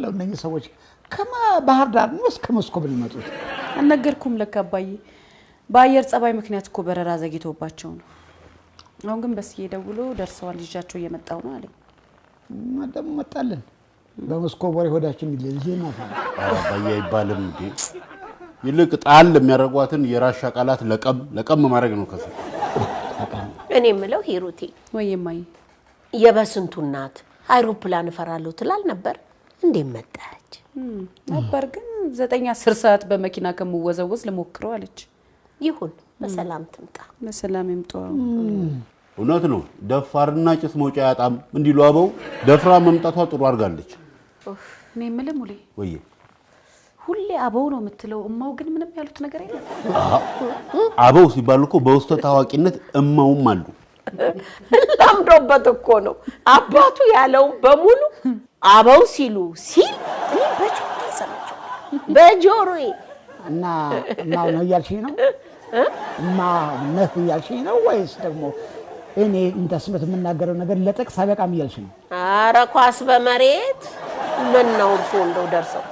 ምንድነው እነኚህ ሰዎች ከባህር ዳር ነው እስከ መስኮብ ሊመጡት አልነገርኩም ለካባዬ በአየር ጸባይ ምክንያት እኮ በረራ ዘግይቶባቸው ነው አሁን ግን በስዬ ደውሎ ደርሰዋል ልጃቸው እየመጣው ነው አለኝ ማደም መጣልን በመስኮብ ወሬ ሆዳችን ይልልኝ ነው አባዬ ይባልም እንዴ ይልቅ ጣል የሚያረጓትን የራሻ ቃላት ለቀም ማድረግ ነው ከሰ እኔ ምለው ሂሩቴ ወይማይ የበስንቱ እናት አይሮፕላን ፈራለው ትላል ነበር እንዴ መጣች ነበር ግን 9-10 ሰዓት በመኪና ከመወዘወዝ ለሞክረው አለች ይሁን በሰላም ትምጣ በሰላም ይምጣው እውነት ነው ደፋርና ጭስ መውጫ ያጣም እንዲሉ አበው ደፍራ መምጣቷ ጥሩ አድርጋለች እኔ ምለም ሙሌ ወይ ሁሌ አበው ነው የምትለው እማው ግን ምንም ያሉት ነገር የለም አበው ሲባል እኮ በውስጥ ታዋቂነት እማውም አሉ ላምዶበት እኮ ነው አባቱ ያለው በሙሉ አበው ሲሉ እኔ በጆሮዬ ሰምቼው በጆሮዬ እና ማው ነው ያልሽኝ ነው ነህ ያልሽኝ ነው ወይስ ደግሞ እኔ እንደስመት የምናገረው ነገር ለጥቅስ አበቃም ያልሽ ነው ኧረ ኳስ በመሬት ምን ነው እርሶ እንደው ደርሰው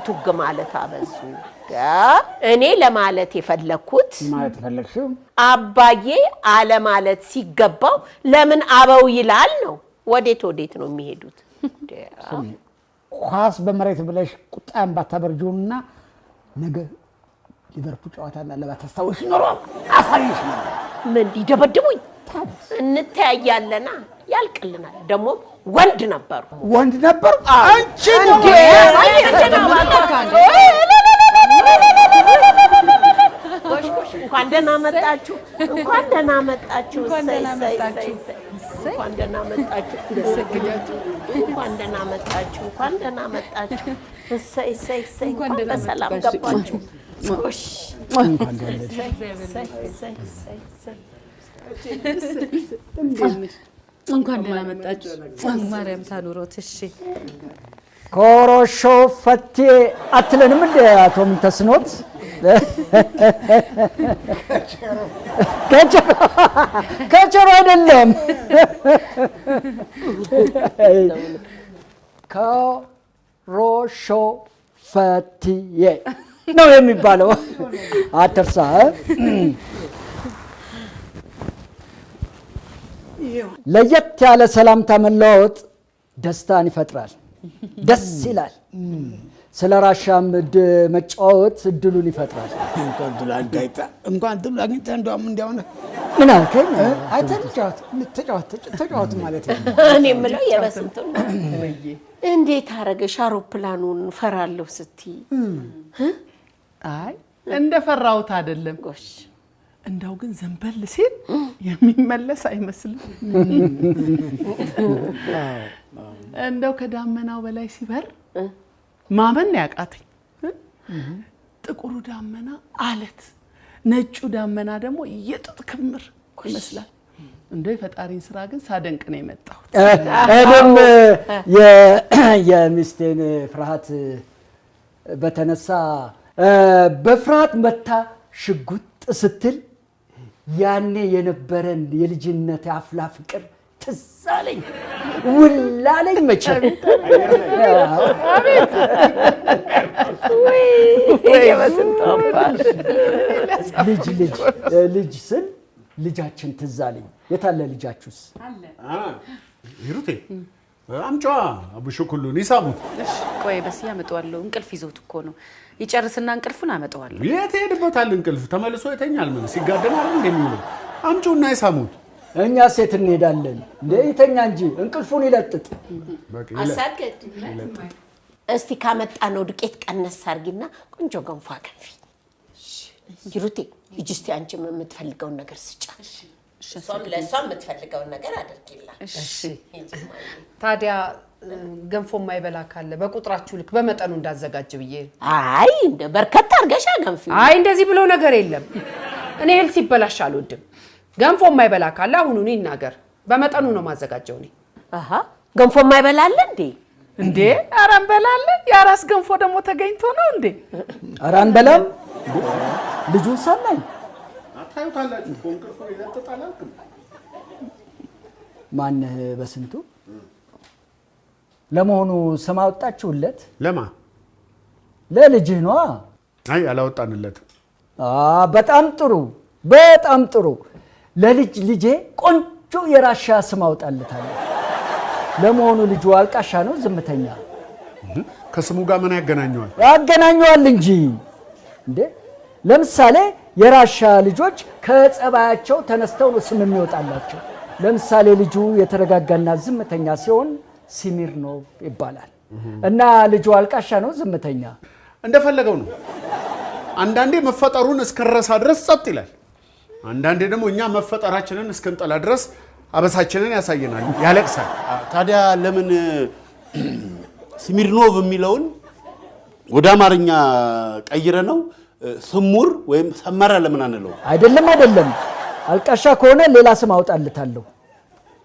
ቱግ ማለት አበዙ እኔ ለማለት የፈለኩት ማለት ፈለግሽው አባዬ አለ ማለት ሲገባው ለምን አበው ይላል ነው ወዴት ነው የሚሄዱት ኳስ በመሬት ብለሽ ቁጣን ባታበርጁና ነገ ሊቨርፑል ጨዋታና ለባታስታውሽ ኖሮ አሳይሽ ነው ምን ሊደበድቡኝ እንተያያለና ያልቅልናል ደግሞ ወንድ ነበር አንቺ ነው እንኳን ደህና መጣችሁ እንኳን ደህና መጣችሁ እሰይ እንኳን በሰላም ገባችሁ እንኳን ደህና መጣችሁ ማርያም ታኑሮት እሺ ኮሮሾ ፈቴ አትለንም እንደ አቶ ምንተስኖት ከቸሮ አይደለም ኮሮሾ ፈቴ ነው የሚባለው አትርሳ ለየት ያለ ሰላምታ መለዋወጥ ደስታን ይፈጥራል ደስ ይላል ስለራሻም መጫወት እድሉን ይፈጥራል እንኳን ድላጋይታ እንደውም እንዲያውና ምን አልከኝ ተጫወት ማለት እኔ ምለው የበስንቱ እንዴት አረገሽ አውሮፕላኑን ፈራለሁ ስቲ አይ እንደፈራውት አይደለም እንደው ግን ዘንበል ሲል የሚመለስ አይመስልም እንደው ከዳመናው በላይ ሲበር ማመን ያቃተኝ ጥቁሩ ዳመና አለት ነጩ ዳመና ደግሞ የጥጥ ክምር ይመስላል እንደው የፈጣሪን ስራ ግን ሳደንቅ ነው የመጣው እኔም የሚስቴን ፍርሃት በተነሳ በፍርሃት መታ ሽጉጥ ስትል ያኔ የነበረን የልጅነት አፍላ ፍቅር ትዛለኝ ውላለኝ መቼም ልጅ ስል ልጃችን ትዛለኝ የታለ ልጃችሁስ ሂሩቴ አምጫዋ አቡሽ ኩሉን ይሳሙት ቆይ በስ ያመጣዋለሁ እንቅልፍ ይዞት እኮ ነው ይጨርስና እንቅልፉን አመጣዋለሁ የት ሄድበታል እንቅልፍ ተመልሶ ይተኛል ምን ሲጋደማል እንደሚውለው አምጪውና ይሳሙት እኛ ሴት እንሄዳለን እንዴ ይተኛ እንጂ እንቅልፉን ይለጥጥ አሳከት እስቲ ካመጣ ነው ዱቄት ቀነስ አርጊና ቆንጆ ገንፎ አገንፊ ሂሩቴ ይጅስቲ አንቺ የምትፈልገው ነገር ስጫ እሷም ለሷም የምትፈልገው ነገር አድርጊላት እሺ ታዲያ ገንፎ ማይበላ ካለ በቁጥራችሁ ልክ በመጠኑ እንዳዘጋጅ ብዬ አይ እንደ በርከት አርገሻ ገንፊ አይ እንደዚህ ብሎ ነገር የለም እኔ እህል ሲበላሽ አልወድም ገንፎ ማይበላ ካለ አሁኑን ይናገር በመጠኑ ነው ማዘጋጀው ነኝ አሃ ገንፎ ማይበላል እንዴ ኧረ እንበላለን ያራስ ገንፎ ደግሞ ተገኝቶ ነው እንዴ ኧረ አንበላም ልጁን ሰማኝ አታዩታላችሁ ኮንክርፎ ይለጥጣላችሁ ማነህ በስንቱ ለመሆኑ ስም አወጣችሁለት? ለማ ለልጅህ ነዋ። አይ አላወጣንለት። በጣም ጥሩ። ልጄ ቆንጆ የራሻ ስም አወጣለታለሁ። ለመሆኑ ልጁ አልቃሻ ነው ዝምተኛ? ከስሙ ጋር ምን ያገናኘዋል? ያገናኘዋል እንጂ እንዴ። ለምሳሌ የራሻ ልጆች ከጸባያቸው ተነስተው ነው ስም የሚወጣላቸው። ለምሳሌ ልጁ የተረጋጋና ዝምተኛ ሲሆን ሲሚርኖቭ ይባላል። እና ልጁ አልቃሻ ነው ዝምተኛ? እንደፈለገው ነው። አንዳንዴ መፈጠሩን እስከረሳ ድረስ ጸጥ ይላል። አንዳንዴ ደግሞ እኛ መፈጠራችንን እስከንጠላ ድረስ አበሳችንን ያሳየናል፣ ያለቅሳል። ታዲያ ለምን ሲሚርኖቭ የሚለውን ወደ አማርኛ ቀይረ ነው ስሙር ወይም ሰመረ ለምን አንለው? አይደለም። አልቃሻ ከሆነ ሌላ ስም አውጣለታለሁ።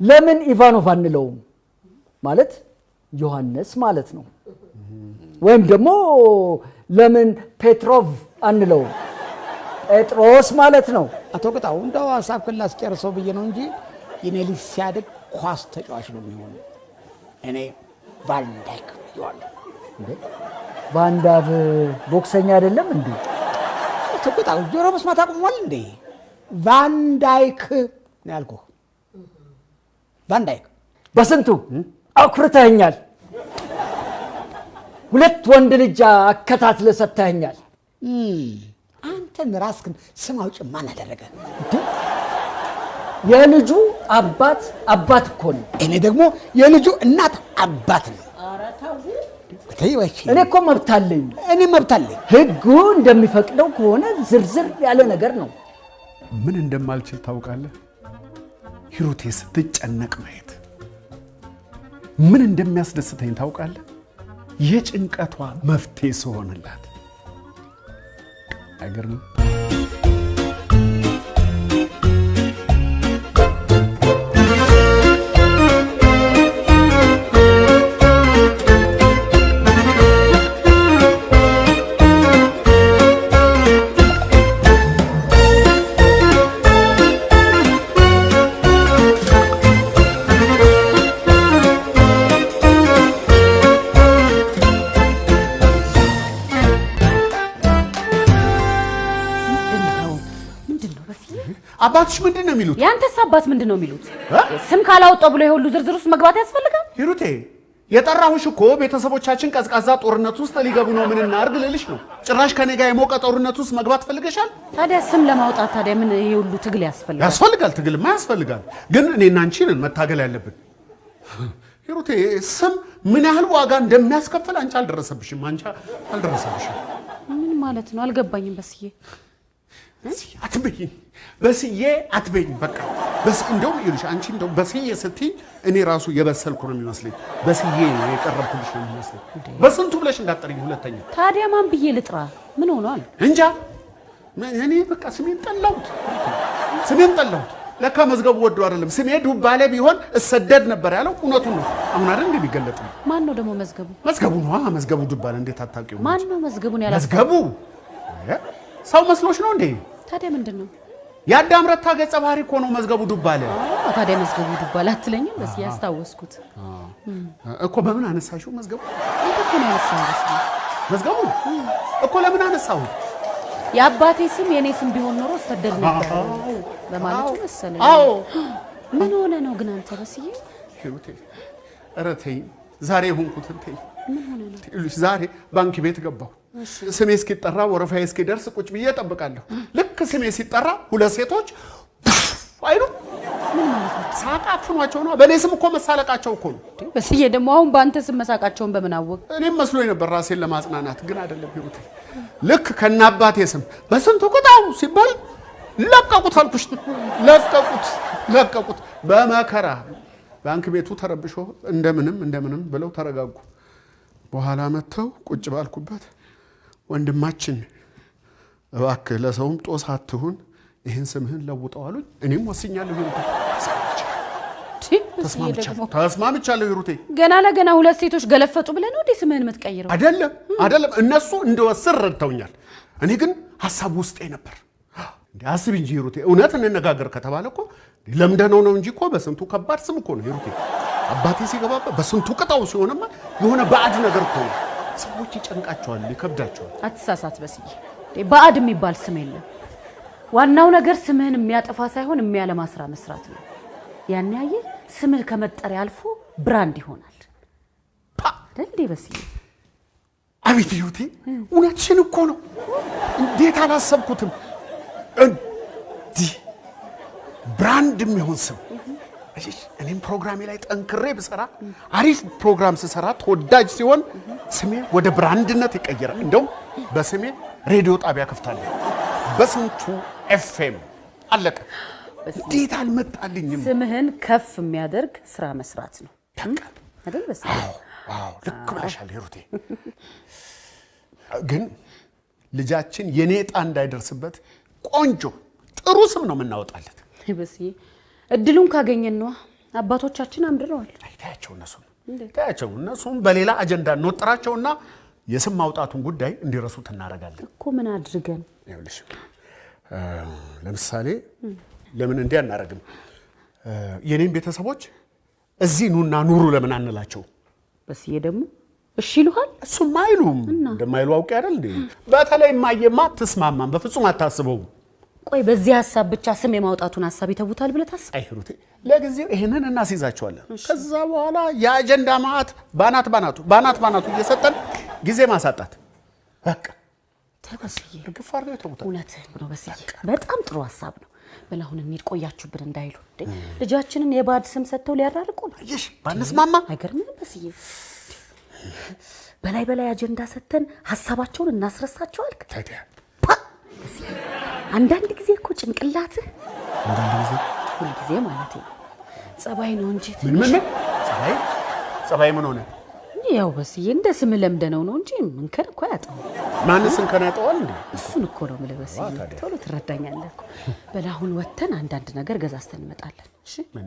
ለምን ኢቫኖቭ አንለውም? ማለት ዮሐንስ ማለት ነው። ወይም ደግሞ ለምን ፔትሮቭ አንለውም? ጴጥሮስ ማለት ነው። አቶ ቅጣው እንደው ሀሳብ ክላስ ጨርሰው ብዬ ነው እንጂ የኔ ልጅ ሲያድግ ኳስ ተጫዋች ነው የሚሆነው። እኔ ቫንዳይክ ይዋለሁ። ቫንዳቭ ቦክሰኛ አይደለም እንዴ? አቶ ቅጣው ጆሮ መስማት አቁሟል እንዴ? ቫንዳይክ ነው ያልኩህ። ቫንዳይክ በስንቱ አኩርተኸኛል። 2 ወንድ ልጅ አከታትለህ ሰጥተኸኛል። አንተን ራስህን ስም አውጭ ማን አደረገ? የልጁ አባት እኮ ነው። እኔ ደግሞ የልጁ እናት አባት ነው። እኔ እኮ መብት አለኝ። ህጉ እንደሚፈቅደው ከሆነ ዝርዝር ያለ ነገር ነው። ምን እንደማልችል ታውቃለህ? ሂሩቴ ስትጨነቅ ማየት ምን እንደሚያስደስተኝ ታውቃለህ? የጭንቀቷ መፍትሄ ስሆንላት። አይገርምም? አባትሽ ምንድን ነው የሚሉት? ያንተስ አባት ምንድን ነው የሚሉት? ስም ካላወጣው ብሎ የሁሉ ዝርዝር ውስጥ መግባት ያስፈልጋል? ሂሩቴ የጠራሁሽ እኮ ቤተሰቦቻችን ቀዝቃዛ ጦርነት ውስጥ ሊገቡ ነው፣ ምን እናድርግ ልልሽ ነው። ጭራሽ ከኔ ጋር የሞቀ ጦርነት ውስጥ መግባት ፈልገሻል? ታዲያ ስም ለማውጣት ታዲያ ምን ይሄ ሁሉ ትግል ያስፈልጋል? ያስፈልጋል፣ ትግልማ ያስፈልጋል። ግን እኔና አንቺ ነን መታገል ያለብን። ሂሩቴ ስም ምን ያህል ዋጋ እንደሚያስከፍል አንቺ አልደረሰብሽም። ምን ማለት ነው? አልገባኝም። በስዬ አትበይኝ። በቃ እንደው ይልሽ አንቺ እንደው በስዬ ስትይ እኔ ራሱ የበሰልኩ ነው የሚመስለኝ። በስዬ የቀረብኩልሽ ነው የሚመስለኝ። በስንቱ ብለሽ እንዳትጠሪኝ ሁለተኛ። ታዲያ ማን ብዬ ልጥራ? ምን ሆኗል? እንጃ። እኔ በቃ ስሜን ጠላሁት። ለካ መዝገቡ ወዶ አይደለም። ስሜ ዱባለ ቢሆን እሰደድ ነበር ያለው እውነቱን ነው። አሁን አይደል እንደሚገለጥ ነው። ማን ነው ደግሞ መዝገቡ? መዝገቡ ዱባለ። እንዴት አታውቂውም? ማን ነው መዝገቡን ያላሰበው? መዝገቡ ሰው መስሎሽ ነው እንዴ? ታዲያ ምንድን ነው? የአዳም ረታ ገጸ ባህሪ እኮ ነው መዝገቡ ዱባለ። ታዲያ መዝገቡ ዱባለ አትለኝም? በስ ያስታወስኩት እኮ። በምን አነሳሽው? መዝገቡ አንተ እኮ ነው ያነሳው። መዝገቡ እኮ ለምን አነሳው? የአባቴ ስም የኔ ስም ቢሆን ኖሮ ሰደድ ነበር በማለቱ መሰለኝ። ምን ሆነ ነው ግን አንተ? በስዬ ሂሩቴ ኧረ ተይ፣ ዛሬ ሆንኩትን ተይ። ምን ሆነ ነው? ዛሬ ባንክ ቤት ገባሁ። ስሜ እስኪጠራ ወረፋዬ እስኪደርስ ቁጭ ብዬ እጠብቃለሁ። ልክ ስሜ ሲጠራ 2 ሴቶች አይሉ ምን ማለት ነው? ሳቃፍኗቸው ነው። በኔ ስም እኮ መሳለቃቸው እኮ ነው። በስዬ ደግሞ አሁን በአንተ ስም መሳቃቸውን በምን አወቅ? እኔም መስሎኝ ነበር ራሴን ለማጽናናት፣ ግን አይደለም ሂሩቴ። ልክ ከናባቴ ስም በስንቱ ቁጣው ሲባል ለቀቁት አልኩሽ። ለቀቁት በመከራ። ባንክ ቤቱ ተረብሾ እንደምንም ብለው ተረጋጉ። በኋላ መተው ቁጭ ባልኩበት ወንድማችን እባክህ ለሰውም ጦስ አትሁን፣ ይህን ስምህን ለውጠው አሉኝ። እኔም ወስኛለሁ ሂሩቴ። ተስማምቻለሁ ሂሩቴ። ገና ለገና 2 ሴቶች ገለፈጡ ብለህ ነው እንዴ ስምህን የምትቀይረው? አይደለም እነሱ እንደወስር ረድተውኛል። እኔ ግን ሀሳብ ውስጤ ነበር። አስቢ እንጂ ሂሩቴ፣ እውነት እንነጋገር ከተባለ እኮ ለምደነው ነው እንጂ እኮ በስንቱ ከባድ ስም እኮ ነው ሂሩቴ። አባቴ ሲገባበት በስንቱ ቅጣው ሲሆንማ የሆነ ባዕድ ነገር እኮ ነው። ሰዎች ይጨንቃቸዋል፣ ይከብዳቸዋል። አትሳሳት በስዬ፣ ባዕድ የሚባል ስም የለም። ዋናው ነገር ስምህን የሚያጠፋ ሳይሆን የሚያለማ ስራ መስራት ነው። ያን ያየ ስምህ ከመጠሪያ አልፎ ብራንድ ይሆናል። እንዴ በስዬ፣ አቤት ህይወቴ፣ እውነትሽን እኮ ነው። እንዴት አላሰብኩትም። እንዲህ ብራንድ የሚሆን ስም እኔም ፕሮግራሜ ላይ ጠንክሬ ብሰራ አሪፍ ፕሮግራም ስሰራ ተወዳጅ ሲሆን ስሜ ወደ ብራንድነት ይቀየራል። እንደውም በስሜ ሬዲዮ ጣቢያ ከፍታለሁ። በስንቱ ኤፍኤም አለቀ። እንዴት አልመጣልኝም። ስምህን ከፍ የሚያደርግ ስራ መስራት ነው አይደል? በስ አዎ ልክ ብለሻል ሂሩቴ። ግን ልጃችን የኔ ዕጣ እንዳይደርስበት ቆንጆ ጥሩ ስም ነው የምናወጣለት። በስዬ እድሉን ካገኘን ነው። አባቶቻችን አምድረዋል። ታያቸው እነሱም በሌላ አጀንዳ እንወጥራቸውና የስም ማውጣቱን ጉዳይ እንዲረሱት እናደርጋለን እኮ። ምን አድርገን? ይኸውልሽ ለምሳሌ ለምን እንዲህ አናደርግም? የኔን ቤተሰቦች እዚህ ኑና ኑሩ ለምን አንላቸው? በስዬ ደግሞ እሺ ይሉሃል? እሱም አይሉም። እንደማይሉ አውቄ አይደል እንዴ? በተለይ ማየማ አትስማማም፣ በፍጹም አታስበውም። ቆይ በዚህ ሐሳብ ብቻ ስም የማውጣቱን ሐሳብ ይተውታል ብለህ ታስብ? አይ ሂሩቴ፣ ለጊዜው ይሄንን እናስይዛቸዋለን። ከዛ በኋላ የአጀንዳ ማዕት ባናቱ እየሰጠን ጊዜ ማሳጣት በቃ። ተበስዬ ግፍ አድርገው ይተውታል። እውነትህን ነው በስዬ፣ በጣም ጥሩ ሐሳብ ነው። በላሁን እንሂድ፣ ቆያችሁብን እንዳይሉ። ልጃችንን የባዕድ ስም ሰጥተው ሊያራርቁ ነው። እሺ ባንስማማ አይገርምም በስዬ? በላይ አጀንዳ ሰጥተን ሐሳባቸውን እናስረሳቸው አልክ። ታዲያ አንዳንድ ጊዜ እኮ ጭንቅላትህ ሁል ጊዜ ማለት ነው ጸባይ ነው እንጂ ምን ጸባይ ምን ሆነ? ያው በስዬ እንደ ስም ለምደነው ነው እንጂ ምንከን እኮ ያጣው። ማንስ እንከን ያጣዋል እንዴ? እሱን እኮ ነው የምልህ በስዬ። ቶሎ ትረዳኛለህ እኮ። በላሁን ወተን አንዳንድ ነገር ገዛዝተን እንመጣለን። እሺ ምን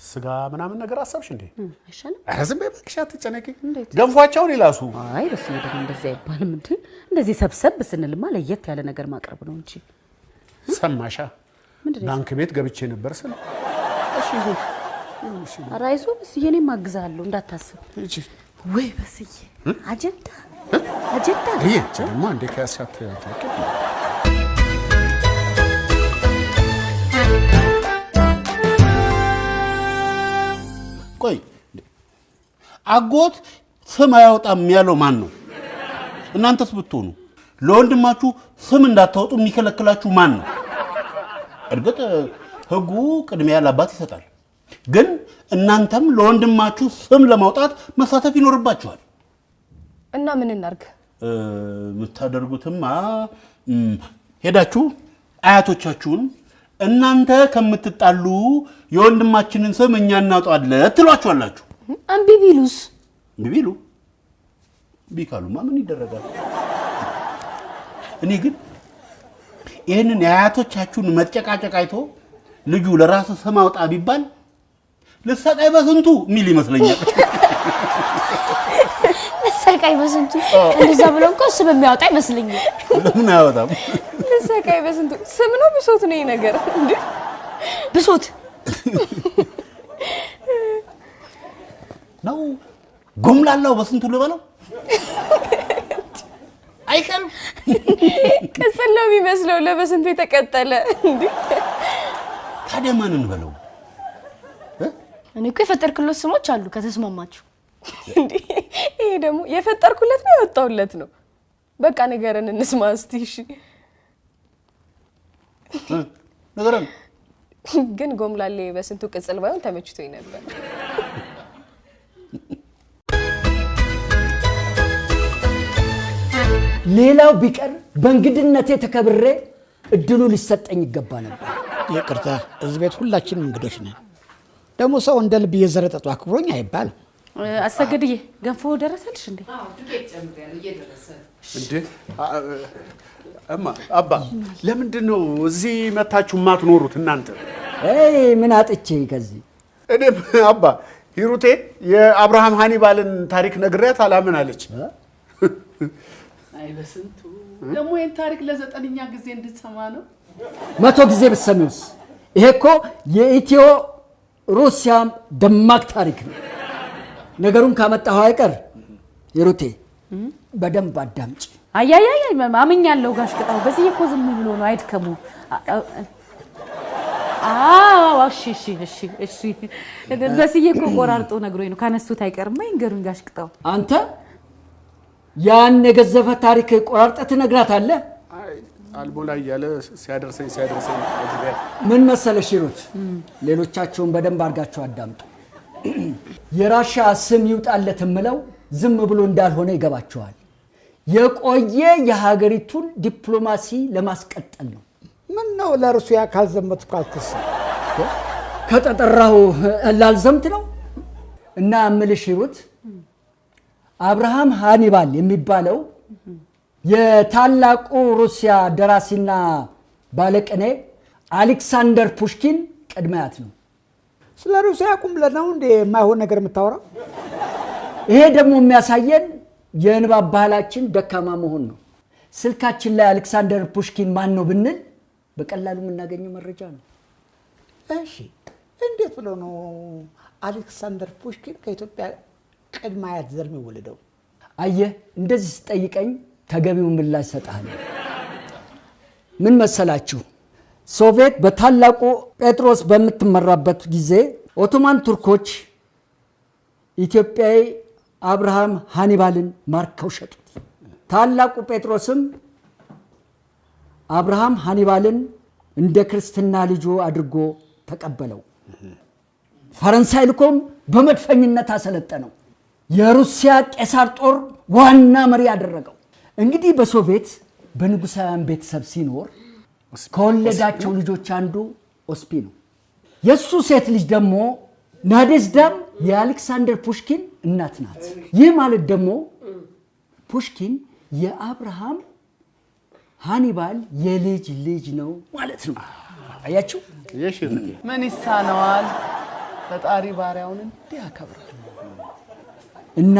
ስጋ ምናምን ነገር አሰብሽ እንዴ? አይሻልም? ኧረ ዝም በይ እባክሽ፣ አትጨነቂ። ገንፏቸውን ይላሱ። አይ በስዬ ደግሞ እንደዚህ አይባልም እንዴ። እንደዚህ ሰብሰብ ስንልማ ለየት ያለ ነገር ማቅረብ ነው እንጂ። ሰማሻ? ባንክ ቤት ገብቼ ነበር ስል እሺ ይሁን። ኧረ አይዞህ በስዬ፣ እኔም አግዝሃለሁ እንዳታስብ። እሺ ወይ በስዬ አጀንዳ ይሄ ደግሞ እንደ ከያሳት ያጥልቅ። ቆይ አጎት ስም አያወጣም ያለው ማን ነው? እናንተስ ብትሆኑ ለወንድማችሁ ስም እንዳታወጡ የሚከለክላችሁ ማን ነው? እርግጥ ህጉ ቅድሚያ ለአባት ይሰጣል፣ ግን እናንተም ለወንድማችሁ ስም ለማውጣት መሳተፍ ይኖርባችኋል። እና ምን እናርግ? የምታደርጉትማ ሄዳችሁ አያቶቻችሁን እናንተ ከምትጣሉ የወንድማችንን ስም እኛ እናውጣለን ትሏቸዋላችሁ። እምቢ ቢሉስ? ቢሉ ቢካሉማ ምን ይደረጋል? እኔ ግን ይሄንን የአያቶቻችሁን መጨቃጨቅ አይቶ ልጁ ለራሱ ስም አውጣ ቢባል ልሰቃይ በስንቱ ሚል ይመስለኛል። ልሰቃይ በስንቱ እንደዛ ብሎ እንኳን ስም የሚያወጣ ይመስለኛል። ለምን አያወጣም? ልሰቃይ በስንቱ ስም ነው ብሶት ነው ይሄ ነገር እንዴ? ብሶት ነው ጎምላላው በስንቱ ልበለው? አይከል ቅጽል ነው የሚመስለው ለበስንቱ የተቀጠለ እንዴ? ታዲያ ማን እንበለው? እኔ እኮ የፈጠርኩለት ስሞች አሉ ከተስማማችሁ። እንዴ ይሄ ደግሞ የፈጠርኩለት ነው ያወጣውለት ነው? በቃ ነገርን እንስማ እስቲ። እሺ ነገርን ግን ጎምላሌ በስንቱ ቅጽል ባይሆን ተመችቶኝ ነበር። ሌላው ቢቀር በእንግድነቴ ተከብሬ እድሉ ሊሰጠኝ ይገባ ነበር። ይቅርታ፣ እዚህ ቤት ሁላችንም እንግዶች ነን። ደግሞ ሰው እንደ ልብ እየዘረጠጡ አክብሮኝ አይባልም። አሰገድዬ ገንፎ ደረሰልሽ እንዴ? አዎ ዱቄት ጨምሬያለሁ፣ እየደረሰ እንዴ አባ ለምንድን ነው እዚህ መታችሁ ማትኖሩት እናንተ? ምን አጥቼ ከዚህ? እኔም አባ ሂሩቴ የአብርሃም ሃኒባልን ታሪክ ነግሬያት አላምን አለች። አይ በስንቱ ደግሞ ይሄን ታሪክ ለ9ኛ ጊዜ እንድትሰማ ነው። 100 ጊዜ ብትሰሚውስ? ይሄ እኮ የኢትዮ ሩሲያ ደማቅ ታሪክ ነው። ነገሩን ካመጣው አይቀር ሂሩቴ በደንብ አዳምጪ። አያያይ አምኛለሁ ጋሽ ቅጣው። በዚህ እኮ ዝም ብሎ ነው አይድከሙ። እሺ በዚህ እኮ ቆራርጦ ነግሮኝ ነው ካነሱት አይቀርም። ይንገሩኝ ጋሽ ቅጣው። አንተ ያን የገዘፈ ታሪክ ቆራርጠህ ትነግራታለህ? አልሞላ እያለ ሲያደርሰኝ ምን መሰለሽ ሂሩት፣ ሌሎቻችሁን በደንብ አድርጋችሁ አዳምጡ። የራሻ ስም ይውጣለት የምለው ዝም ብሎ እንዳልሆነ ይገባችኋል። የቆየ የሀገሪቱን ዲፕሎማሲ ለማስቀጠል ነው። ምን ነው ለሩሲያ ካልዘመቱ ካልክስ ከተጠራው ላልዘምት ነው። እና እምልሽ ሂሩት አብርሃም ሃኒባል የሚባለው የታላቁ ሩሲያ ደራሲና ባለቅኔ አሌክሳንደር ፑሽኪን ቅድመ አያት ነው። ስለ ሩሲያ ቁም ብለህ ነው እንዴ የማይሆን ነገር የምታወራው? ይሄ ደግሞ የሚያሳየን የንባብ ባህላችን ደካማ መሆን ነው። ስልካችን ላይ አሌክሳንደር ፑሽኪን ማን ነው ብንል በቀላሉ የምናገኘው መረጃ ነው። እሺ እንዴት ብሎ ነው አሌክሳንደር ፑሽኪን ከኢትዮጵያ ቅድመ አያት ዘር የሚወለደው? አየህ እንደዚህ ስጠይቀኝ ተገቢውን ምላሽ ሰጣለሁ። ምን መሰላችሁ? ሶቪየት በታላቁ ጴጥሮስ በምትመራበት ጊዜ ኦቶማን ቱርኮች ኢትዮጵያዊ አብርሃም ሃኒባልን ማርከው ሸጡት። ታላቁ ጴጥሮስም አብርሃም ሃኒባልን እንደ ክርስትና ልጁ አድርጎ ተቀበለው። ፈረንሳይ ልኮም በመድፈኝነት አሰለጠነው። የሩሲያ ቄሳር ጦር ዋና መሪ ያደረገው። እንግዲህ በሶቪየት በንጉሳውያን ቤተሰብ ሲኖር ከወለዳቸው ልጆች አንዱ ኦስፒ ነው። የሱ ሴት ልጅ ደግሞ ናዴዝዳም የአሌክሳንደር ፑሽኪን እናት ናት። ይህ ማለት ደግሞ ፑሽኪን የአብርሃም ሃኒባል የልጅ ልጅ ነው ማለት ነው። አያችሁ? ምን ይሳነዋል? ፈጣሪ ባሪያውን እንዲህ ያከብራል። እና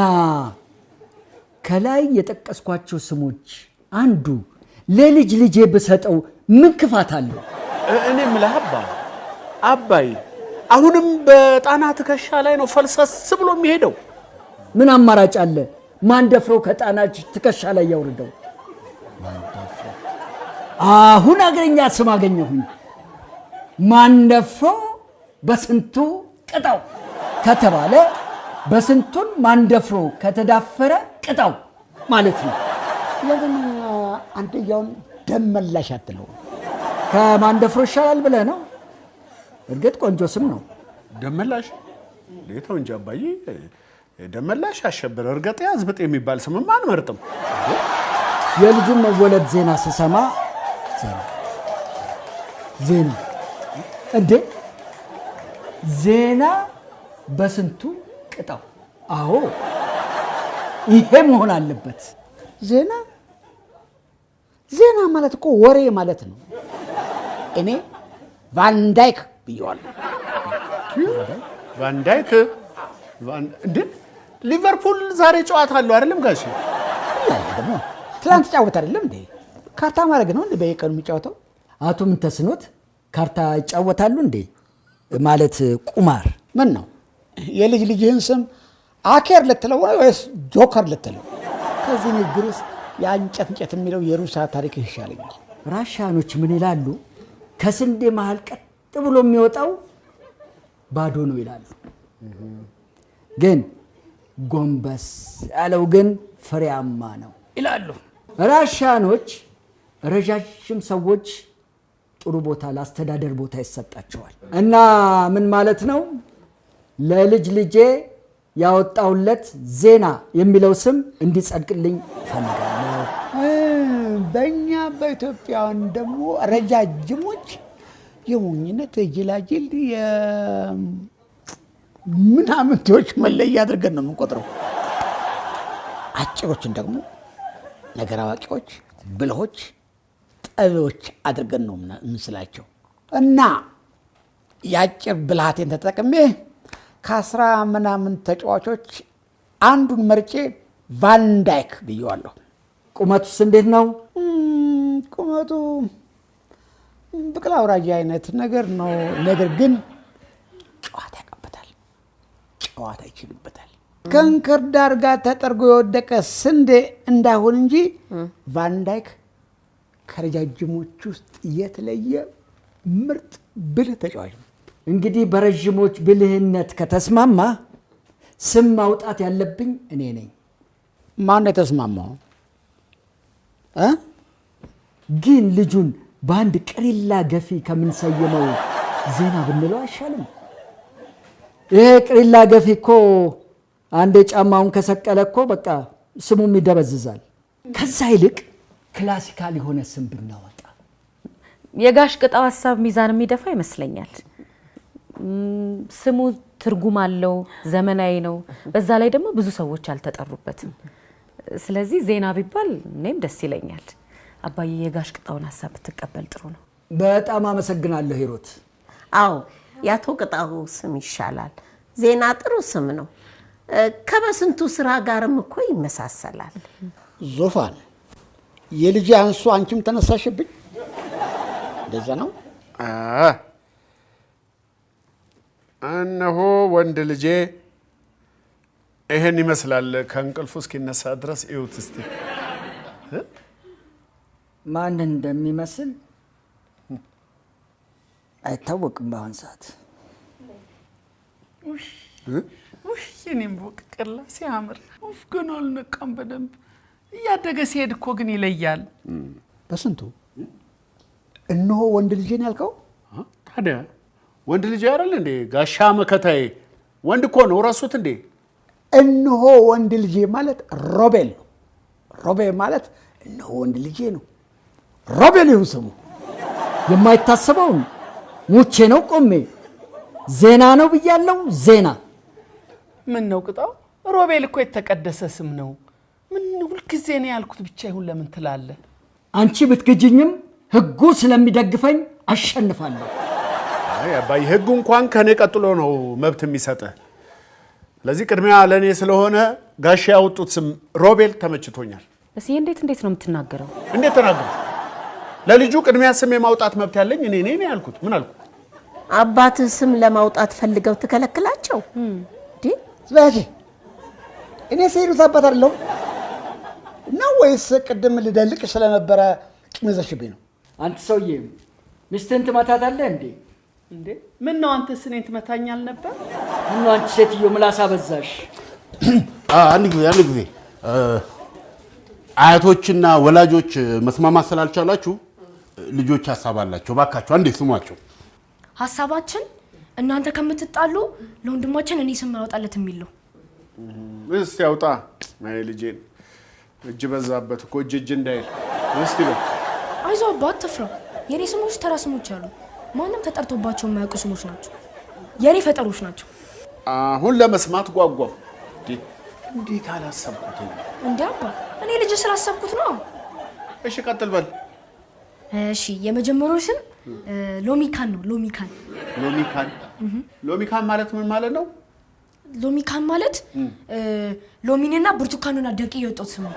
ከላይ የጠቀስኳቸው ስሞች አንዱ ለልጅ ልጄ በሰጠው ምን ክፋት አለው? እኔ የምልህ አባይ አሁንም በጣና ትከሻ ላይ ነው ፈልሰስ ብሎ የሚሄደው። ምን አማራጭ አለ? ማን ደፍሮ ከጣና ትከሻ ላይ ያውርደው? አሁን አገረኛ ስም አገኘሁኝ። ማን ደፍሮ በስንቱ ቅጣው ከተባለ በስንቱን ማን ደፍሮ ከተዳፈረ ቅጣው ማለት ነው። ለምን አንደኛውን ደመላሽ አትለው? ከማን ደፍሮ ይሻላል ብለህ ነው? እርግጥ ቆንጆ ስም ነው ደመላሽ። ለተው እንጂ አባዬ፣ ደመላሽ አሸብር እርግጥ ያዝብጥ የሚባል ስምማ አንመርጥም። የልጁን መወለድ ዜና ስሰማ ዜና እንዴ ዜና በስንቱ ቅጣው። አዎ ይሄ መሆን አለበት። ዜና ማለት እኮ ወሬ ማለት ነው። እኔ ቫንዳይክ ብየዋለሁ። ቫንዳይክ እንዴ ሊቨርፑል ዛሬ ጨዋታ አለው አይደለም ጋሽ? ደግሞ ትላንት ጫወት አይደለም እንዴ? ካርታ ማድረግ ነው እንዴ በየቀኑ የሚጫወተው? አቶ ምንተስኖት ካርታ ይጫወታሉ እንዴ? ማለት ቁማር ምን ነው? የልጅ ልጅህን ስም አኬር ልትለው ወይስ ጆከር ልትለው? ከዚህ ንግግርስ የእንጨት የሚለው የሩሲያ ታሪክ ይሻለኛል። ራሻኖች ምን ይላሉ? ከስንዴ መሃል ቀጥ ብሎ የሚወጣው ባዶ ነው ይላሉ። ግን ጎንበስ ያለው ግን ፍሬያማ ነው ይላሉ። ራሻኖች ረጃጅም ሰዎች ጥሩ ቦታ ለአስተዳደር ቦታ ይሰጣቸዋል። እና ምን ማለት ነው? ለልጅ ልጄ ያወጣውለት ዜና የሚለው ስም እንዲጸድቅልኝ ፈልጋለሁ። በእኛ በኢትዮጵያውያን ደግሞ ረጃጅሞች የሞኝነት የጅላጅል ምናምንቴዎች መለያ አድርገን ነው የምንቆጥረው። አጭሮችን ደግሞ ነገር አዋቂዎች፣ ብልሆች፣ ጠቢዎች አድርገን ነው የምንስላቸው። እና የአጭር ብልሃቴን ተጠቅሜ ከ10 ምናምን ተጫዋቾች አንዱን መርጬ ቫንዳይክ ብየዋለሁ። ቁመቱስ እንዴት ነው? ቁመቱ ብቅል አውራጃ አይነት ነገር ነው። ነገር ግን ጨዋታ ያውቅበታል፣ ጨዋታ ይችልበታል። ከእንክርዳድ ጋር ተጠርጎ የወደቀ ስንዴ እንዳይሆን እንጂ ቫንዳይክ ከረጃጅሞች ውስጥ የተለየ ምርጥ ብልህ ተጫዋች ነው። እንግዲህ በረጅሞች ብልህነት ከተስማማ ስም ማውጣት ያለብኝ እኔ ነኝ። ማን የተስማማው? ግን ልጁን በአንድ ቅሪላ ገፊ ከምንሰየመው ዜና ብንለው አይሻልም? ይሄ ቅሪላ ገፊ እኮ አንድ ጫማውን ከሰቀለ እኮ በቃ ስሙም ይደበዝዛል። ከዛ ይልቅ ክላሲካል የሆነ ስም ብናወጣ። የጋሽ ቅጣው ሐሳብ ሚዛን የሚደፋ ይመስለኛል። ስሙ ትርጉም አለው፣ ዘመናዊ ነው። በዛ ላይ ደግሞ ብዙ ሰዎች አልተጠሩበትም። ስለዚህ ዜና ቢባል እኔም ደስ ይለኛል። አባዬ የጋሽ ቅጣውን ሐሳብ ብትቀበል ጥሩ ነው። በጣም አመሰግናለሁ ሂሩት። አዎ ያቶ ቅጣው ስም ይሻላል። ዜና ጥሩ ስም ነው። ከበስንቱ ስራ ጋርም እኮ ይመሳሰላል። ዙፋን የልጅ አንሱ አንቺም ተነሳሽብኝ። እንደዛ ነው። እነሆ ወንድ ልጄ ይሄን ይመስላል። ከእንቅልፉ እስኪነሳ ድረስ እዩት እስቲ። ማን እንደሚመስል አይታወቅም በአሁን ሰዓት። ውይ የኔም ቦቅቅላ ሲያምር። ኡፍ ግን አልነቃም በደንብ። እያደገ ሲሄድ እኮ ግን ይለያል። በስንቱ እነሆ ወንድ ልጄ ነው ያልከው? ታዲያ ወንድ ልጅ አይደል እንዴ? ጋሻ መከታዬ ወንድ እኮ ነው። ረሱት እንዴ? እነሆ ወንድ ልጄ ማለት ሮቤል ነው። ሮቤል ማለት እነሆ ወንድ ልጄ ነው። ሮቤል ይሁን ስሙ። የማይታሰበውን ሙቼ ነው ቆሜ ዜና ነው ብያለሁ። ዜና ምን ነው ቅጣው? ሮቤል እኮ የተቀደሰ ስም ነው። ምን ሁልጊዜ ነው ያልኩት ብቻ ይሁን ለምን ትላለህ? አንቺ ብትግጅኝም ህጉ ስለሚደግፈኝ አሸንፋለሁ። አይ አባይ ህጉ እንኳን ከኔ ቀጥሎ ነው መብት የሚሰጠው። ለዚህ ቅድሚያ ለኔ ስለሆነ ጋሻ ያወጡት ስም ሮቤል ተመችቶኛል። እሺ እንዴት ነው የምትናገረው? እንዴት ተናገሩ? ለልጁ ቅድሚያ ስም የማውጣት መብት ያለኝ እኔ ነኝ ያልኩት። ምን አልኩ? አባትህ ስም ለማውጣት ፈልገው ትከለክላቸው እንዴ? ስለዚህ እኔ ሲሩት አባት አይደለሁም ነው ወይስ ቅድም ልደልቅ ስለነበረ ቂም ይዘሽብኝ ነው? አንተ ሰውዬ ሚስትህን ትመታታለህ እንዴ? እንዴ ምን ነው አንተ ስኔን ትመታኛል ነበር? ምን አንቺ ሴትዮ ምላስ አበዛሽ። አንድ ጊዜ አያቶችና ወላጆች መስማማት ስላልቻላችሁ ልጆች ሐሳብ አላቸው። ባካችሁ አንዴ ስሟቸው። ሐሳባችን እናንተ ከምትጣሉ ለወንድማችን እኔ ስም አወጣለት የሚል ነው። እስቲ አውጣ። አይ ልጄን እጅ በዛበት እኮ እጅ እንዳይል እስቲ ነው። አይዞህ አባ አትፍራ። የኔ ስሞች ተራ ስሞች አሉ። ማንም ተጠርቶባቸው የማያውቁ ስሞች ናቸው። የኔ ፈጠሮች ናቸው። አሁን ለመስማት ጓጓው። እንዴት አላሰብኩትም እንዴ አባ? እኔ ልጅ ስላሰብኩት ነው። እሺ ቀጥል በል። እሺ የመጀመሪያው ስም ሎሚካን ነው። ሎሚካን ሎሚካን ማለት ምን ማለት ነው? ሎሚካን ማለት ሎሚንና ብርቱካኑን አደቂ የወጣው ስም ነው።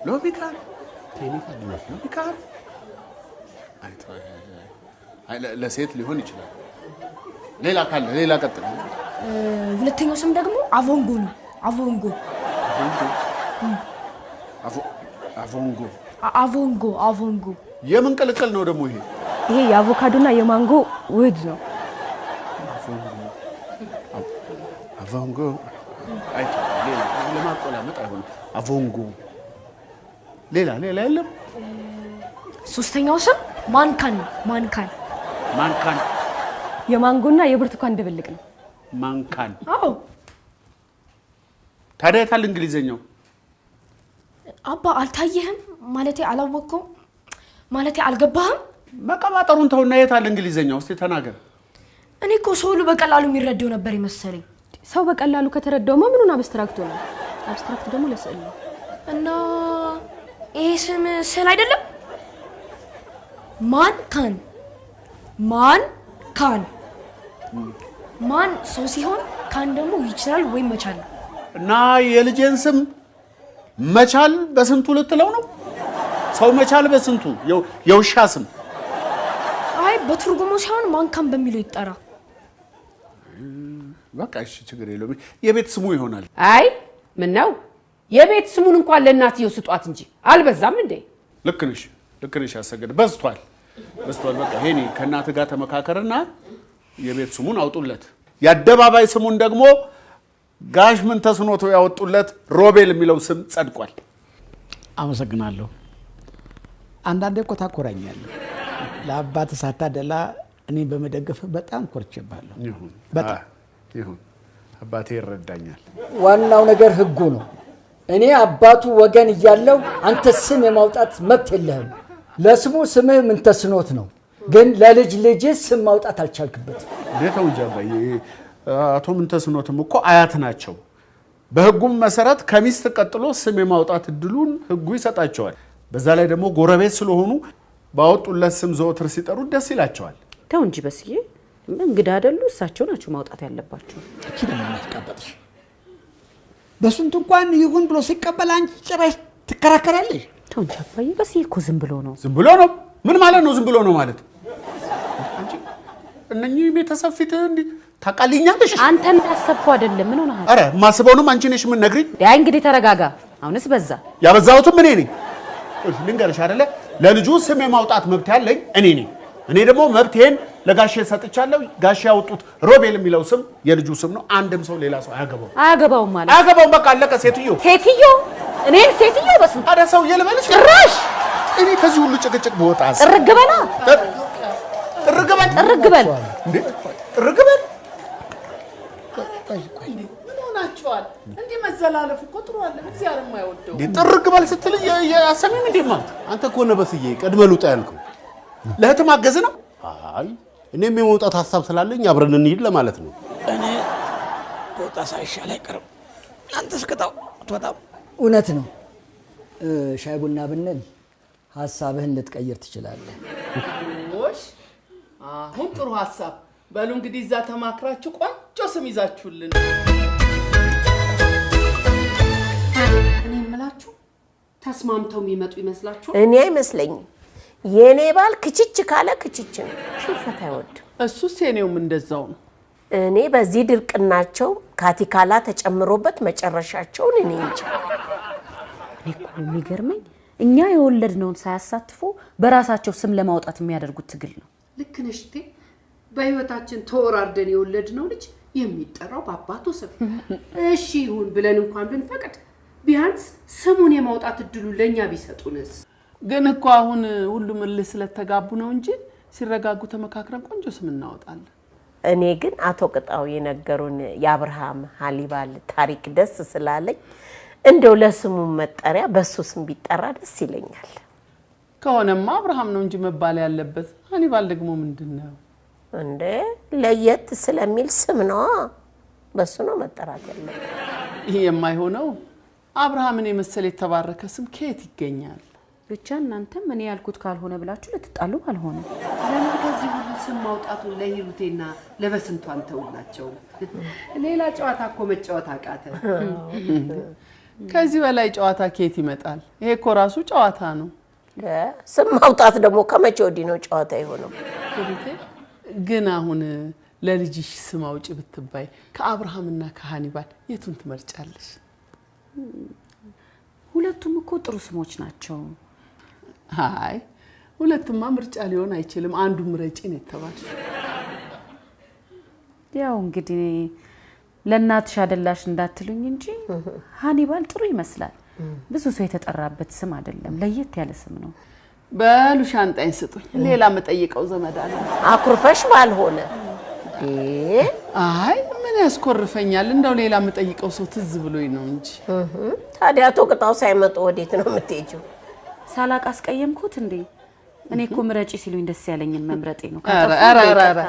ሎሚካን ለሴት ሊሆን ይችላል። ሌላ ካለ ሌላ ቀጥል። ሁለተኛው ስም ደግሞ አቮንጎ ነው። አቮንጎ የምን ቅልቅል ነው ደግሞ ይሄ? ይሄ የአቮካዶና የማንጎ ውህድ ነው። አቮንጎ አይቶ ሌላ ለማቆላመጥ አይሆንም። አቮንጎ ሌላ የለም። ሶስተኛው ስም ማንካን ነው። ማንካን የማንጎና የብርቱካን ድብልቅ ነው። ማንካን። አዎ ታዲያ የታል እንግሊዘኛው? አባ አልታየህም? ማለቴ አላወቅኩም? ማለቴ አልገባህም? መቀባጠሩን ተውና የታል እንግሊዘኛው? እስቲ ተናገር። እኔ እኮ ሰው ሁሉ በቀላሉ የሚረዳው ነበር ይመስለኝ። ሰው በቀላሉ ከተረዳውማ ምኑን አብስትራክት ነው? አብስትራክት ደግሞ ለስዕል ነው። እና ይሄ ስም ስዕል አይደለም? ማንካን ማን ሰው ሲሆን ካን ደግሞ ይችላል ወይም መቻል። እና የልጄን ስም መቻል በስንቱ ልትለው ነው? ሰው መቻል በስንቱ የውሻ ስም? አይ በትርጉሙ ሳይሆን ማንካን በሚለው ይጠራ። በቃ እሺ ችግር የለውም። የቤት ስሙ ይሆናል። አይ ምን ነው የቤት ስሙን እንኳን ለእናትየው ስጧት እንጂ አልበዛም እንዴ? ልክ ነሽ አሰገድ በዝቷል። በቃ ሄኒ ከእናት ጋር ተመካከርና የቤት ስሙን አውጡለት። የአደባባይ ስሙን ደግሞ ጋሽ ምን ተስኖቶ ያወጡለት ሮቤል የሚለው ስም ጸድቋል። አመሰግናለሁ። አንዳንዴ እኮ ታኮራኛለህ። ለአባት ሳታደላ እኔ በመደገፍ በጣም ኮርቼባለሁ። ይሁን አባቴ ይረዳኛል። ዋናው ነገር ህጉ ነው። እኔ አባቱ ወገን እያለው አንተ ስም የማውጣት መብት የለህም። ለስሙ ስምህ ምን ተስኖት ነው፣ ግን ለልጅ ልጅ ስም ማውጣት አልቻልክበትም። እንዴት ነው አባዬ? አቶ ምን ተስኖትም እኮ አያት ናቸው። በህጉም መሰረት ከሚስት ቀጥሎ ስም የማውጣት እድሉን ህጉ ይሰጣቸዋል። በዛ ላይ ደግሞ ጎረቤት ስለሆኑ ባወጡለት ስም ዘወትር ሲጠሩ ደስ ይላቸዋል። ተው እንጂ በስዬ እንግዳ አይደሉ? እሳቸው ናቸው ማውጣት ያለባቸው። እቺ ደግሞ ማስቀበጥሽ በስንት እንኳን ይሁን ብሎ ሲቀበል አንቺ ጭራሽ ትከራከራለሽ። ተው እንጂ አባዬ፣ በስዬ እኮ ዝም ብሎ ነው። ዝም ብሎ ነው? ምን ማለት ነው ዝም ብሎ ነው ማለት? አንቺ እነኚህ ቤተሰብ ፊት እንዲህ ታቃልኛለሽ? አንተ እንዳሰብከው አይደለም። ምን ሆነሃል? አረ ማስበውንም አንቺ ነሽ ምን ነግሪኝ። ያ እንግዲህ ተረጋጋ። አሁንስ በዛ። ያበዛሁትም እኔ ነኝ። ልንገርሽ አይደለ ለልጁ ስም የማውጣት መብት ያለኝ እኔ ነኝ። እኔ ደግሞ መብቴን ለጋሼ ሰጥቻለሁ። ጋሼ ያወጡት ሮቤል የሚለው ስም የልጁ ስም ነው። አንድም ሰው ሌላ ሰው አያገባውም ማለት አያገባውም። በቃ አለቀ። ሴትዮ እኔ ሴትዮ በስንት ታዲያ ሰው የልበልሽ? ጭራሽ እኔ ከዚህ ሁሉ ጭቅጭቅ በወጣስ ጥርግ በል እንዴ ጥርግ በል። ምን ሆናችኋል? እንዲህ መዘላለፍ እኮ ጥሩ አለ። እግዚአብሔር የማይወደው እንዴ ጥርግ በል ስትል ያሰሚም እንዴ ማለት አንተ እኮ ነህ በስዬ ቀድመህ ልውጣ ያልከው። ለእህት ማገዝ ነው። አይ እኔም የመውጣት ሀሳብ ስላለኝ አብረን እንሂድ ለማለት ነው። እኔ ቦታ ሳይሻል አይቀርም። አንተ እስከታው አትወጣም። እውነት ነው። ሻይ ቡና ብንል ሀሳብህን ልትቀይር ትችላለህ። ወሽ አሁን ጥሩ ሀሳብ በሉ እንግዲህ እዛ ተማክራችሁ ቆንጆ ስም ይዛችሁልን። እኔ የምላችሁ ተስማምተው የሚመጡ ይመስላችኋል? እኔ አይመስለኝም። የኔ ባል ክችች ካለ ክችች ነው። ሽንፈት አይወድም። እሱስ የኔውም እንደዛው ነው። እኔ በዚህ ድርቅናቸው ካቲካላ ተጨምሮበት መጨረሻቸውን እኔ እንጃ። እኔ እኮ የሚገርመኝ እኛ የወለድነውን ሳያሳትፉ በራሳቸው ስም ለማውጣት የሚያደርጉት ትግል ነው። ልክ ነሽ እቴ። በህይወታችን ተወራርደን የወለድነው ልጅ የሚጠራው በአባቱ ስም እሺ ይሁን ብለን እንኳን ብንፈቅድ ቢያንስ ስሙን የማውጣት እድሉ ለኛ ቢሰጡንስ? ግን እኮ አሁን ሁሉም እልህ ስለተጋቡ ነው እንጂ ሲረጋጉ ተመካክረን ቆንጆ ስም እናወጣለን። እኔ ግን አቶ ቅጣው የነገሩን የአብርሃም ሀሊባል ታሪክ ደስ ስላለኝ እንደው ለስሙ መጠሪያ በሱ ስም ቢጠራ ደስ ይለኛል። ከሆነማ አብርሃም ነው እንጂ መባል ያለበት። ሀሊባል ደግሞ ምንድነው እንዴ? ለየት ስለሚል ስም ነው። በሱ ነው መጠራት ያለበት። ይሄ የማይሆነው አብርሃምን የመሰለ የተባረከ ስም ከየት ይገኛል? ብቻ እናንተም እኔ ያልኩት ካልሆነ ብላችሁ ልትጣሉ አልሆነ። ለምን ከዚህ ሁሉ ስም ማውጣቱን ለሂሩቴና ለበስንቷን ተውላቸው? ሌላ ጨዋታ እኮ መጫወት አቃተ። ከዚህ በላይ ጨዋታ ከየት ይመጣል? ይሄ እኮ ራሱ ጨዋታ ነው። ስም ማውጣት ደግሞ ከመቼ ወዲህ ነው ጨዋታ የሆነው? ግን አሁን ለልጅሽ ስም አውጪ ብትባይ ከአብርሃምና ከሃኒባል የቱን ትመርጫለሽ? ሁለቱም እኮ ጥሩ ስሞች ናቸው። አይ ሁለቱማ ምርጫ ሊሆን አይችልም። አንዱ ምረጪ ነው የተባልሽ። ያው እንግዲህ ለእናትሽ አደላሽ እንዳትሉኝ እንጂ ሃኒባል ጥሩ ይመስላል። ብዙ ሰው የተጠራበት ስም አይደለም፣ ለየት ያለ ስም ነው። በሉ ሻንጣይን ስጡኝ፣ ሌላ መጠይቀው ዘመድ አለ። አኩርፈሽ ባልሆነ አይ ምን ያስኮርፈኛል? እንደው ሌላ መጠይቀው ሰው ትዝ ብሎኝ ነው እንጂ። ታዲያ አቶ ቅጣው ሳይመጡ ወዴት ነው የምትሄጂው? ሳላቅ አስቀየምኩት እንዴ? እኔ እኮ ምረጪ ሲሉኝ ደስ ያለኝን መምረጤ ነው።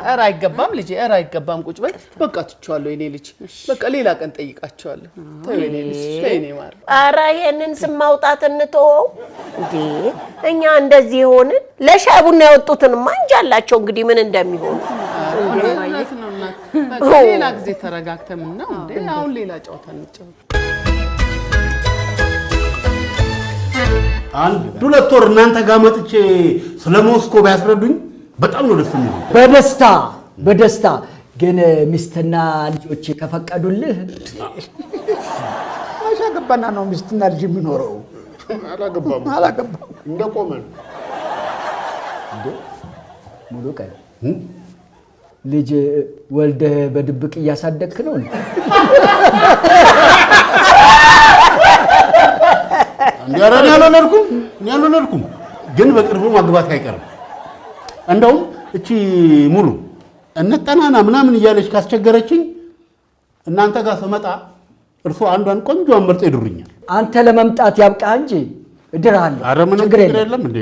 ኧረ አይገባም ልጄ፣ ኧረ አይገባም። ቁጭ በይ በቃ ትቻለሁ። የኔ ልጅ በቃ ሌላ ቀን ጠይቃቸዋለሁ። ተው የኔ ልጅ፣ የኔ ማር። ኧረ ይሄንን ስም ማውጣት እንተወው እንዴ። እኛ እንደዚህ ሆንን። ለሻይ ቡና ያወጡትንማ እንጂ አላቸው እንግዲህ ምን እንደሚሆኑ። በቃ ሌላ ጊዜ ተረጋግተን ነው እንዴ። አሁን ሌላ ጨዋታ እንጫወት። አንድ ሁለት ወር እናንተ ጋር መጥቼ ስለ ሞስኮ ቢያስረዱኝ በጣም ነው ደስ የሚለው። በደስታ ግን ሚስትና ልጆች ከፈቀዱልህ አሻገባና ነው ሚስትና ልጅ የሚኖረው። አላገባም እንደቆመን ሙሉ ቀን ልጅ ወልደህ በድብቅ እያሳደግክ ነው? እንዲያረን ያልወለድኩም ግን በቅርቡ ማግባት አይቀርም። እንደውም እቺ ሙሉ እንጠናና ምናምን እያለች ካስቸገረችኝ እናንተ ጋር ስመጣ እርሱ አንዷን ቆንጆን መርጦ ይድሩኛል። አንተ ለመምጣት ያብቃ እንጂ እድርሃለሁ። ኧረ ምንም ችግር የለም እንዴ።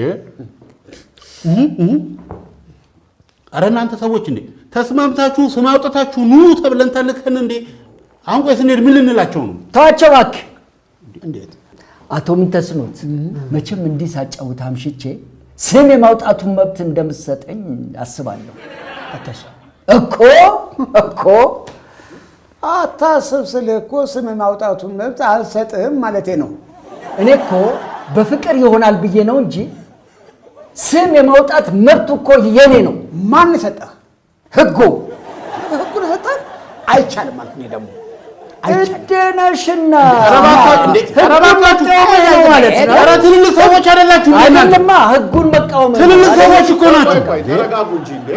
ኧረ እናንተ ሰዎች እንዴ ተስማምታችሁ ስም አውጥታችሁ ኑ ተብለን ተልከን እንዴ አሁን ቆይ ስንሄድ ምን ልንላቸው ነው? ተዋቸው እባክህ። እንዴት አቶ ምንተስኖት መቼም እንዲህ ሳጫውት አምሽቼ ስም የማውጣቱን መብት እንደምትሰጠኝ አስባለሁ። እኮ አታስብ ስልህ እኮ ስም የማውጣቱን መብት አልሰጥህም ማለቴ ነው። እኔ እኮ በፍቅር ይሆናል ብዬ ነው እንጂ ስም የማውጣት መብቱ እኮ የኔ ነው። ማን ሰጠህ? ህጉ ሰጠህ? አይቻልም ማለት ነው ደግሞ እደነሽና ትልልቅ ሰዎች አይደላችሁ? አይደለማ ህጉን መቃወም ትልልቅ ሰዎች እኮ ናቸው። ተረጋጉ እንጂ እንዴ።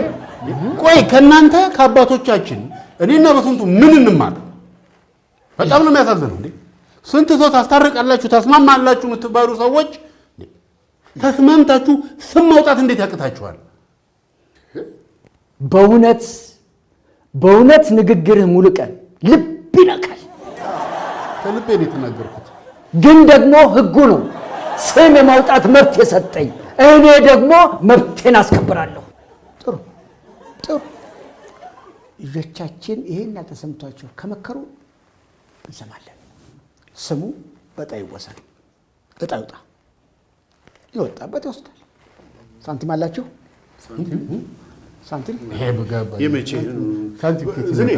ቆይ ከእናንተ ከአባቶቻችን እኔና በስንቱ ምን እንማር? በጣም ነው የሚያሳዝነው እንዴ። ስንት ሰው ታስታርቃላችሁ ተስማማላችሁ የምትባሉ ሰዎች ተስማምታችሁ ስም ማውጣት እንዴት ያቅታችኋል? በእውነት ንግግርህ ሙሉ ቀን ልብ ይነካል። ከልቤ ነው የተናገርኩት። ግን ደግሞ ህጉ ነው ስም የማውጣት መብት የሰጠኝ። እኔ ደግሞ መብቴን አስከብራለሁ። ጥሩ ልጆቻችን ይሄን ያልተሰምቷቸው ከመከሩ እንሰማለን። ስሙ በጣ ይወሰን። እጣ ይውጣ፣ ይወጣበት ይወስዳል። ሳንቲም አላችሁ? ሳንቲም ይሄ በጋባ የመቼ ሳንቲም ዝኔ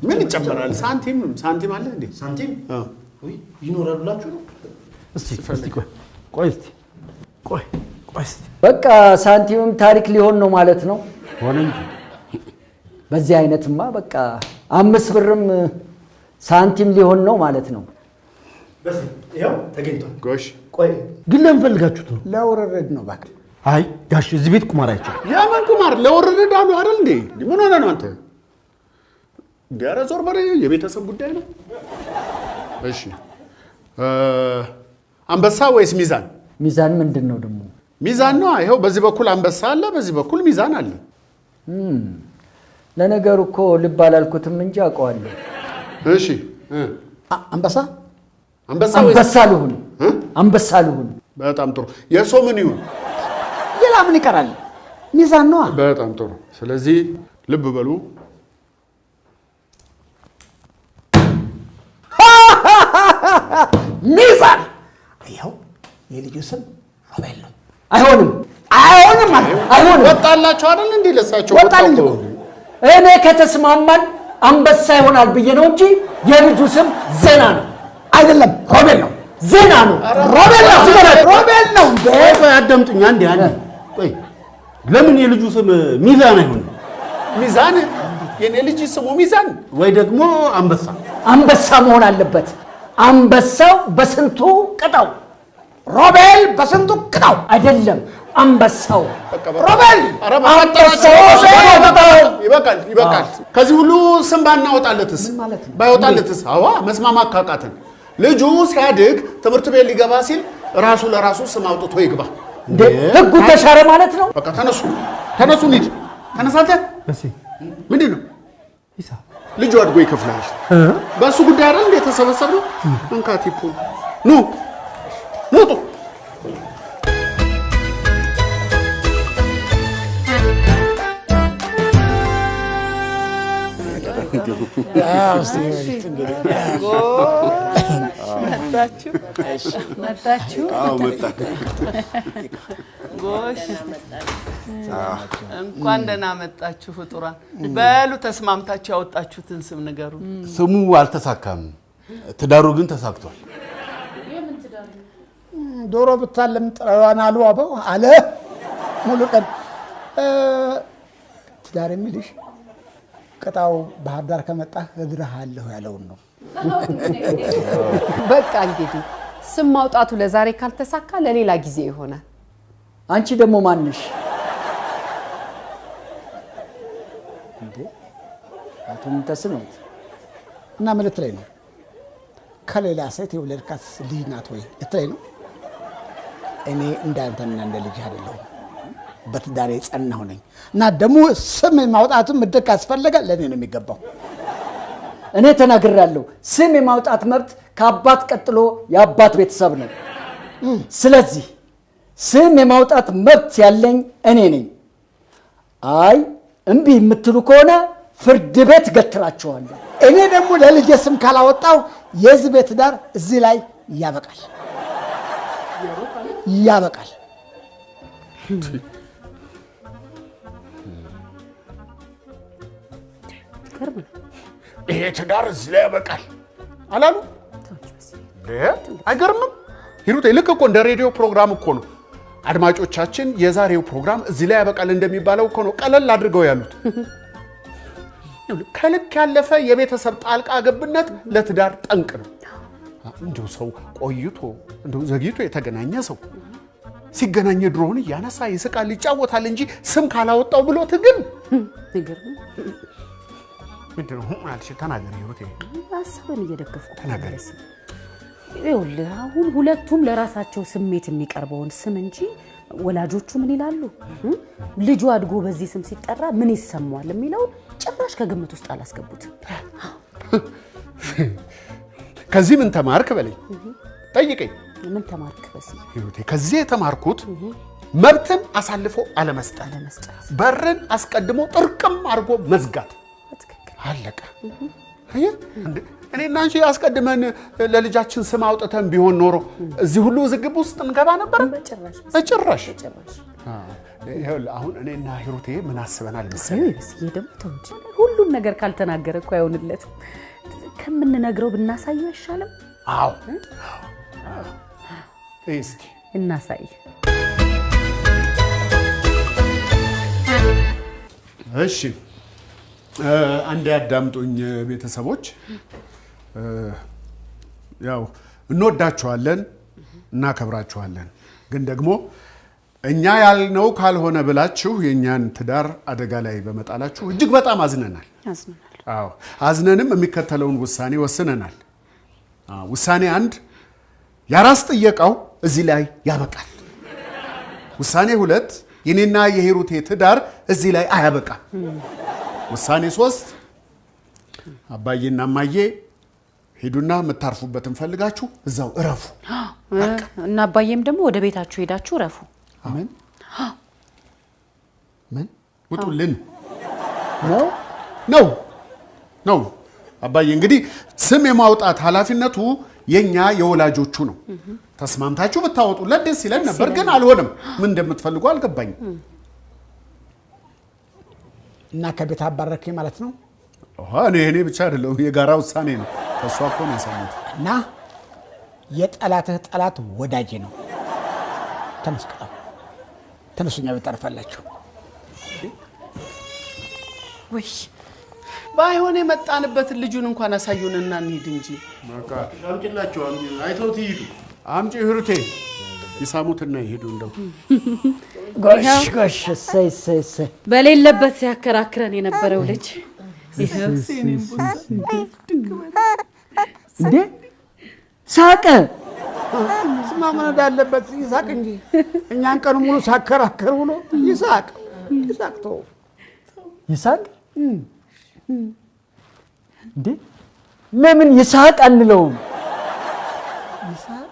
ምን ይጨመራል? ሳንቲም አለ እንዴ? ሳንቲም ይኖራሉላችሁ ነው? እስቲ ቆይ በቃ ሳንቲምም ታሪክ ሊሆን ነው ማለት ነው። ሆነ እንጂ በዚህ አይነትማ በቃ 5 ብርም ሳንቲም ሊሆን ነው ማለት ነው። ይኸው ተገኝቷል። ጎሽ ቆይ ግን ለምን ፈልጋችሁት ነው? ለውርርድ ነው እባክህ። አይ ጋሽ እዚህ ቤት ቁማር አይቻልም። ያማን ቁማር ለውርርድ አሉ አይደል እንዴ? ምን ሆነ ነው አንተ? ዲያራ ዞር በሬ የቤተሰብ ጉዳይ ነው። እሺ አንበሳ ወይስ ሚዛን? ሚዛን ምንድን ነው ደግሞ? ሚዛን ነው። ይኸው በዚህ በኩል አንበሳ አለ፣ በዚህ በኩል ሚዛን አለ። ለነገሩ እኮ ልብ አላልኩትም እንጂ አውቀዋለሁ። እሺ አንበሳ ልሁን። በጣም ጥሩ። የእርሶ ምን ይሁን? ሌላ ምን ይቀራል? ሚዛን ነው። በጣም ጥሩ። ስለዚህ ልብ በሉ። ሚዛን። ይኸው የልጁ ስም ሮቤል ነው። አይሆንም። ወጣላቸው አይደል እንዴ? ለሳቸው ወጣልኝ እኮ። እኔ ከተስማማን አንበሳ ይሆናል ብዬ ነው እንጂ የልጁ ስም ዜና ነው። አይደለም፣ ሮቤል ነው። ዜና ነው። ሮቤል ነው። ቆይ አዳምጡኝ አንዴ። ቆይ ለምን የልጁ ስም ሚዛን አይሆንም? ሚዛን የኔ ልጅ ስሙ ሚዛን ወይ ደግሞ አንበሳ? አንበሳ መሆን አለበት። አንበሳው በስንቱ ቅጣው። ሮቤል በስንቱ ቅጣው። አይደለም አንበሳው ሮቤል። ይበቃል። ከዚህ ሁሉ ስም ባናወጣለትስ? አዋ መስማማት ካቃተን ልጁ ሲያድግ ትምህርት ቤት ሊገባ ሲል ራሱ ለራሱ ስም አውጥቶ ይግባ። ህጉ ተሻረ ማለት ነው። በቃ ተነሱ እንሂድ። ተነሳተ። ምንድን ነው ልጁ አድጎ ይከፍላል። በእሱ ጉዳይ አይደል እንደ ተሰበሰብነው? እንካቲፑ ኑ ውጡ። መጣችሁ? ጎሽ እንኳን ደህና መጣችሁ ፍጡራን። በሉ ተስማምታችሁ ያወጣችሁትን ስም ንገሩ። ስሙ አልተሳካም፣ ትዳሩ ግን ተሳክቷል። ዶሮ ብታለም ጥረዋን አሉ አበው አለ ሙሉ ቀን። ትዳር የሚልሽ ቅጣው ባህር ዳር ከመጣህ እድርሃለሁ ያለውን ነው። በቃ እንግዲህ ስም ማውጣቱ ለዛሬ ካልተሳካ ለሌላ ጊዜ ይሆናል። አንቺ ደግሞ ማንሽ? እንዴ አቶ ምንተስኖት እና ምን ልትለኝ ነው? ከሌላ ሴት የወለድካት ልጅ ናት ወይ ልትለኝ ነው? እኔ እንዳንተና እንደ ልጅ አይደለሁም። በትዳሬ ጸናሁ ነኝ እና ደግሞ ስም ማውጣቱን ምድር ካስፈለገ ለእኔ ነው የሚገባው። እኔ ተናግራለሁ። ስም የማውጣት መብት ከአባት ቀጥሎ የአባት ቤተሰብ ነው። ስለዚህ ስም የማውጣት መብት ያለኝ እኔ ነኝ። አይ እምቢ የምትሉ ከሆነ ፍርድ ቤት ገትራቸዋለሁ። እኔ ደግሞ ለልጄ ስም ካላወጣው የዚህ ቤት ዳር እዚህ ላይ ያበቃል ያበቃል። ይሄ ትዳር እዚህ ላይ ያበቃል አላሉ? አይገርምም? ሂሩቴ ልክ እኮ እንደ ሬዲዮ ፕሮግራም እኮ ነው። አድማጮቻችን የዛሬው ፕሮግራም እዚህ ላይ ያበቃል እንደሚባለው እኮ ነው ቀለል አድርገው ያሉት። ከልክ ያለፈ የቤተሰብ ጣልቃ ገብነት ለትዳር ጠንቅ ነው። እንደው ሰው ቆይቶ እንደው ዘግይቶ የተገናኘ ሰው ሲገናኝ ድሮውን እያነሳ ይስቃል ይጫወታል እንጂ ስም ካላወጣው ብሎ ትግል ይገርም። ምንድነው ማለት ተናገር ሂሩቴ። ሀሳብን እየደገፍኩ ተናገር። ይኸውልህ አሁን ሁለቱም ለራሳቸው ስሜት የሚቀርበውን ስም እንጂ ወላጆቹ ምን ይላሉ ልጁ አድጎ በዚህ ስም ሲጠራ ምን ይሰማዋል የሚለው ጭራሽ ከግምት ውስጥ አላስገቡትም። ከዚህ ምን ተማርክ በለኝ ጠይቀኝ። ምን ተማርክ በዚህ ሂሩቴ? ከዚህ የተማርኩት መብትን አሳልፎ አለመስጠት፣ በርን አስቀድሞ ጥርቅም አድርጎ መዝጋት። አለቀ። እኔና አንቺ አስቀድመን ለልጃችን ስም አውጥተን ቢሆን ኖሮ እዚህ ሁሉ ዝግብ ውስጥ እንገባ ነበር? በጭራሽ። ይኸውልህ አሁን እኔና ሂሩቴ ምን አስበናል መሰለኝ? ሁሉን ነገር ካልተናገረ እኮ አይሆንለትም። ከምንነግረው ብናሳየው አይሻልም? አዎ እስቲ እናሳይ። እሺ አንድ ያዳምጡኝ ቤተሰቦች። ያው እንወዳችኋለን እናከብራችኋለን፣ ግን ደግሞ እኛ ያልነው ካልሆነ ብላችሁ የኛን ትዳር አደጋ ላይ በመጣላችሁ እጅግ በጣም አዝነናል። አዎ አዝነንም የሚከተለውን ውሳኔ ወስነናል። ውሳኔ 1 ያራስ ጥየቃው እዚህ ላይ ያበቃል። ውሳኔ 2 የኔና የሂሩቴ ትዳር እዚህ ላይ አያበቃም። ውሳኔ 3 አባዬና እማዬ ሄዱና የምታርፉበትን ፈልጋችሁ እዛው እረፉ። እና አባዬም ደግሞ ወደ ቤታችሁ ሄዳችሁ እረፉ። አሜን። ምን ውጡልን ነው አባዬ። እንግዲህ ስም የማውጣት ኃላፊነቱ የኛ የወላጆቹ ነው። ተስማምታችሁ ብታወጡለት ደስ ይለን ነበር፣ ግን አልሆነም። ምን እንደምትፈልጉ አልገባኝም። እና ከቤት አባረከኝ ማለት ነው? እኔ ብቻ አይደለም የጋራ ውሳኔ ነው። ከሷ እኮ ነው የሰሙት። እና የጠላትህ ጠላት ወዳጄ ነው። ተመስቀጣ ተነሱኛ በጠርፋላችሁ። ወይ ባይሆን የመጣንበትን ልጁን እንኳን አሳዩንና እንሂድ እንጂ። በቃ አምጪላቸው፣ አይተውት ይሄዱ። አምጪ ሂሩቴ፣ ይሳሙትና ይሄዱ። እንደው ጎሽ እሰይ በሌለበት ሲያከራክረን የነበረው ልጅ እንዴ ሳቀ። ስማ ምን እንዳለበት ይሳቅ እንጂ እኛን ቀኑ ሙሉ ሳከራከር ብሎ ይሳቅ ተው ይሳቅ። እንዴ ለምን ይሳቅ አንለውም? ይሳቅ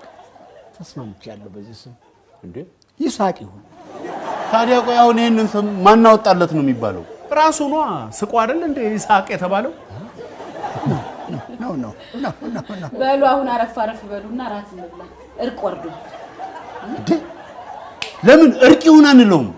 ተስማምቻለሁ በዚህ ስም። እንዴ ይሳቅ ይሁን። ታዲያ ቆይ አሁን ይሄንን ስም ማን አወጣለት ነው የሚባለው? ራሱ ነው ስቆ አይደል እንደ ይሳቅ የተባለው? ነው በሉ አሁን አረፍ በሉና ራት እንብላ። እርቅ ወርዱ። ለምን እርቅ ይሁን አንለውም?